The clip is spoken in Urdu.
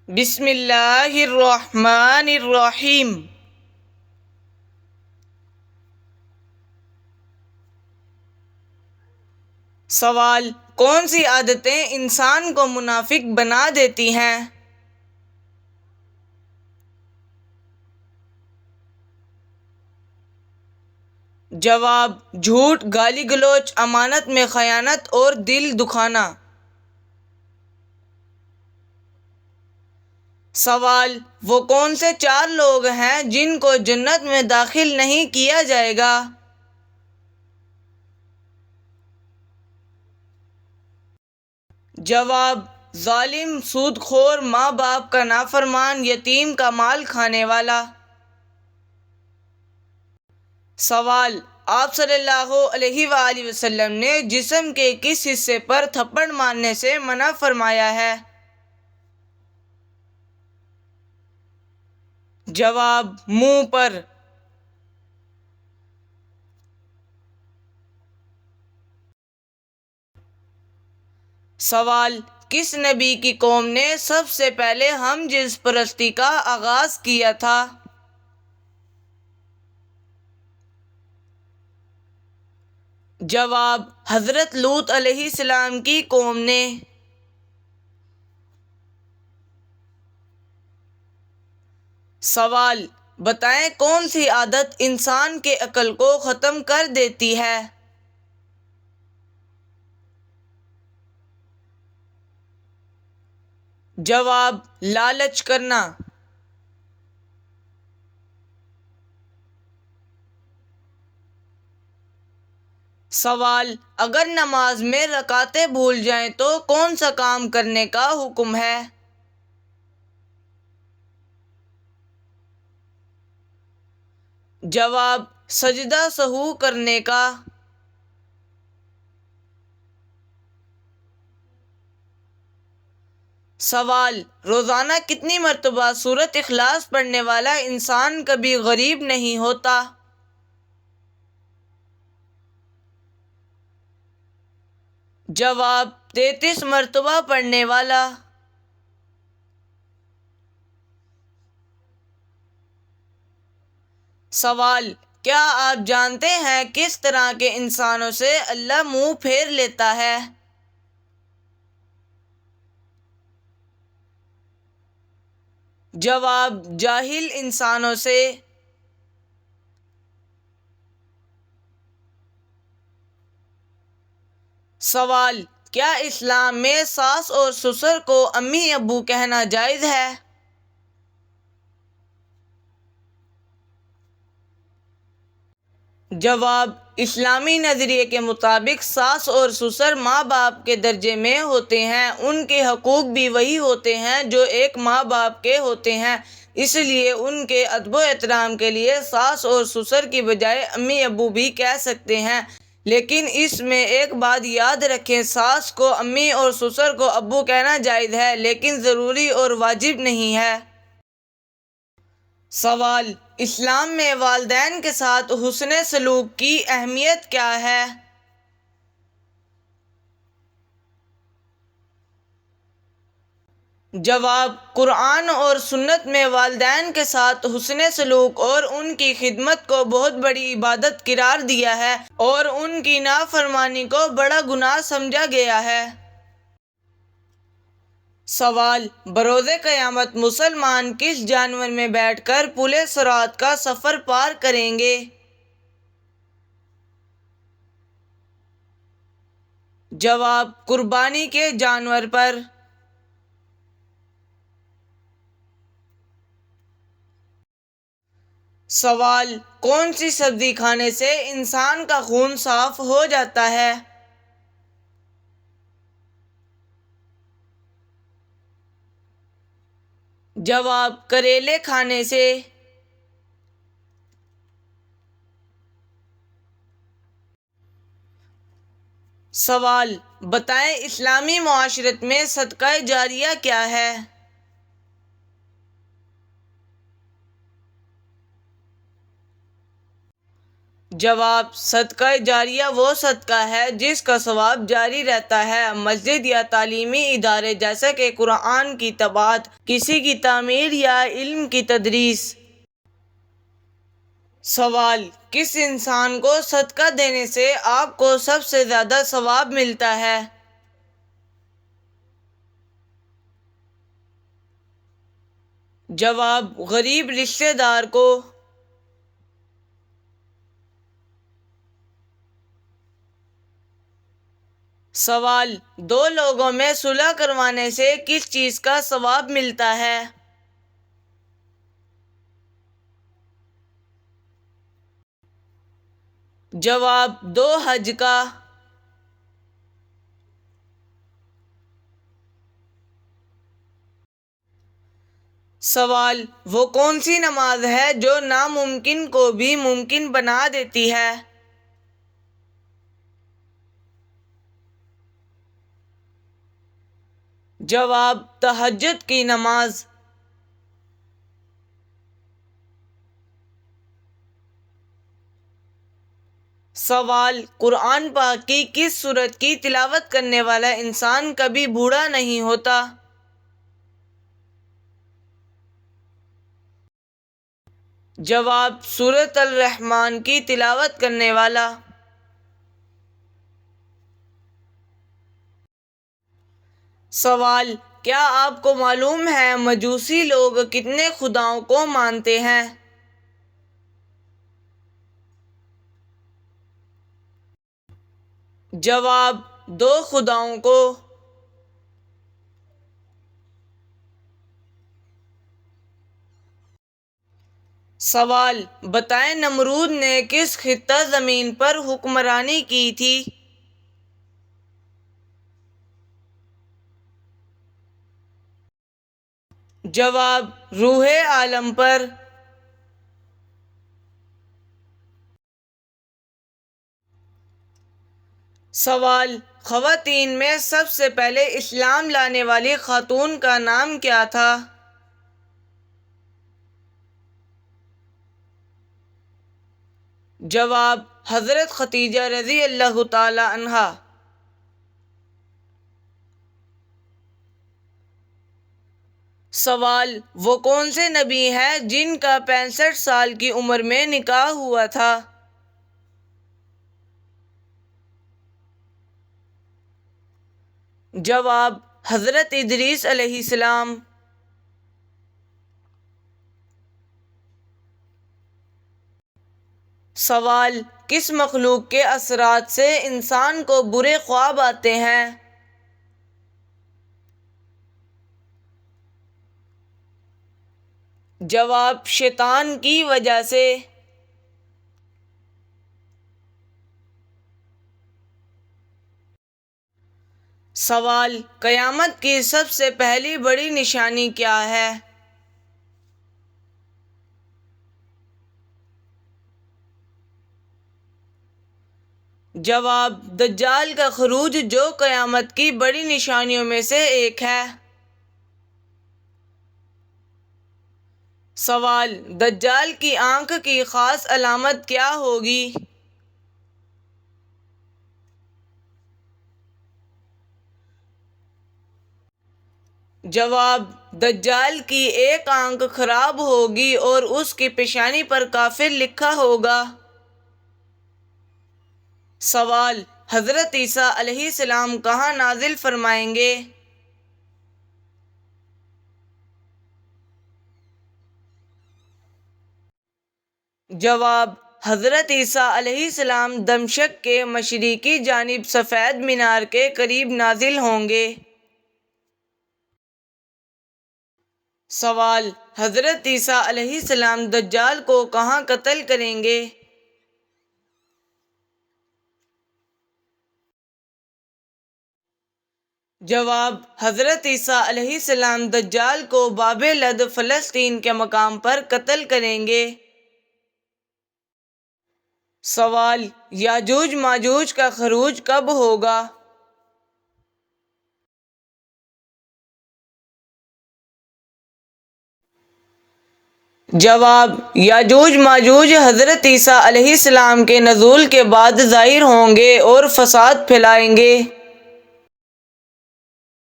بسم اللہ الرحمن الرحیم۔ سوال: کون سی عادتیں انسان کو منافق بنا دیتی ہیں؟ جواب: جھوٹ، گالی گلوچ، امانت میں خیانت اور دل دکھانا۔ سوال: وہ کون سے 4 لوگ ہیں جن کو جنت میں داخل نہیں کیا جائے گا؟ جواب: ظالم، سود خور، ماں باپ کا نافرمان، یتیم کا مال کھانے والا۔ سوال: آپ صلی اللہ علیہ وآلہ وسلم نے جسم کے کس حصے پر تھپڑ مارنے سے منع فرمایا ہے؟ جواب: منہ پر۔ سوال: کس نبی کی قوم نے سب سے پہلے ہم جنس پرستی کا آغاز کیا تھا؟ جواب: حضرت لوط علیہ السلام کی قوم نے۔ سوال: بتائیں کون سی عادت انسان کے عقل کو ختم کر دیتی ہے؟ جواب: لالچ کرنا۔ سوال: اگر نماز میں رکعتیں بھول جائیں تو کون سا کام کرنے کا حکم ہے؟ جواب: سجدہ سہو کرنے کا۔ سوال: روزانہ کتنی مرتبہ سورۃ اخلاص پڑھنے والا انسان کبھی غریب نہیں ہوتا؟ جواب: 33 مرتبہ پڑھنے والا۔ سوال: کیا آپ جانتے ہیں کس طرح کے انسانوں سے اللہ منہ پھیر لیتا ہے؟ جواب: جاہل انسانوں سے۔ سوال: کیا اسلام میں ساس اور سسر کو امی ابو کہنا جائز ہے؟ جواب: اسلامی نظریے کے مطابق ساس اور سسر ماں باپ کے درجے میں ہوتے ہیں، ان کے حقوق بھی وہی ہوتے ہیں جو ایک ماں باپ کے ہوتے ہیں، اس لیے ان کے ادب و احترام کے لیے ساس اور سسر کی بجائے امی ابو بھی کہہ سکتے ہیں، لیکن اس میں ایک بات یاد رکھیں، ساس کو امی اور سسر کو ابو کہنا جائز ہے لیکن ضروری اور واجب نہیں ہے۔ سوال: اسلام میں والدین کے ساتھ حسن سلوک کی اہمیت کیا ہے؟ جواب: قرآن اور سنت میں والدین کے ساتھ حسن سلوک اور ان کی خدمت کو بہت بڑی عبادت قرار دیا ہے اور ان کی نافرمانی کو بڑا گناہ سمجھا گیا ہے۔ سوال: بروز قیامت مسلمان کس جانور میں بیٹھ کر پل صراط کا سفر پار کریں گے؟ جواب: قربانی کے جانور پر۔ سوال: کون سی سبزی کھانے سے انسان کا خون صاف ہو جاتا ہے؟ جواب: کریلے کھانے سے۔ سوال: بتائیں اسلامی معاشرت میں صدقہ جاریہ کیا ہے؟ جواب: صدقہ جاریہ وہ صدقہ ہے جس کا ثواب جاری رہتا ہے، مسجد یا تعلیمی ادارے جیسے کہ قرآن کی طباعت، کسی کی تعمیر یا علم کی تدریس۔ سوال: کس انسان کو صدقہ دینے سے آپ کو سب سے زیادہ ثواب ملتا ہے؟ جواب: غریب رشتہ دار کو۔ سوال: دو لوگوں میں صلح کروانے سے کس چیز کا ثواب ملتا ہے؟ جواب: دو حج کا۔ سوال: وہ کون سی نماز ہے جو ناممکن کو بھی ممکن بنا دیتی ہے؟ جواب: تہجد کی نماز۔ سوال: قرآن پاک کی کس سورت کی تلاوت کرنے والا انسان کبھی بوڑھا نہیں ہوتا؟ جواب: سورۃ الرحمن کی تلاوت کرنے والا۔ سوال: کیا آپ کو معلوم ہے مجوسی لوگ کتنے خداؤں کو مانتے ہیں؟ جواب: دو خداؤں کو۔ سوال: بتائیں نمرود نے کس خطہ زمین پر حکمرانی کی تھی؟ جواب: روح عالم پر۔ سوال: خواتین میں سب سے پہلے اسلام لانے والی خاتون کا نام کیا تھا؟ جواب: حضرت خدیجہ رضی اللہ تعالی عنہا۔ سوال: وہ کون سے نبی ہیں جن کا 65 سال کی عمر میں نکاح ہوا تھا؟ جواب: حضرت ادریس علیہ السلام۔ سوال: کس مخلوق کے اثرات سے انسان کو برے خواب آتے ہیں؟ جواب: شیطان کی وجہ سے۔ سوال: قیامت کی سب سے پہلی بڑی نشانی کیا ہے؟ جواب: دجال کا خروج جو قیامت کی بڑی نشانیوں میں سے ایک ہے۔ سوال: دجال کی آنکھ کی خاص علامت کیا ہوگی؟ جواب: دجال کی ایک آنکھ خراب ہوگی اور اس کی پیشانی پر کافر لکھا ہوگا۔ سوال: حضرت عیسیٰ علیہ السلام کہاں نازل فرمائیں گے؟ جواب: حضرت عیسیٰ علیہ السلام دمشق کے مشرقی جانب سفید مینار کے قریب نازل ہوں گے۔ سوال: حضرت عیسیٰ علیہ السلام دجال کو کہاں قتل کریں گے؟ جواب: حضرت عیسیٰ علیہ السلام دجال کو باب لد فلسطین کے مقام پر قتل کریں گے۔ سوال: یاجوج ماجوج کا خروج کب ہوگا؟ جواب: یاجوج ماجوج حضرت عیسیٰ علیہ السلام کے نزول کے بعد ظاہر ہوں گے اور فساد پھیلائیں گے۔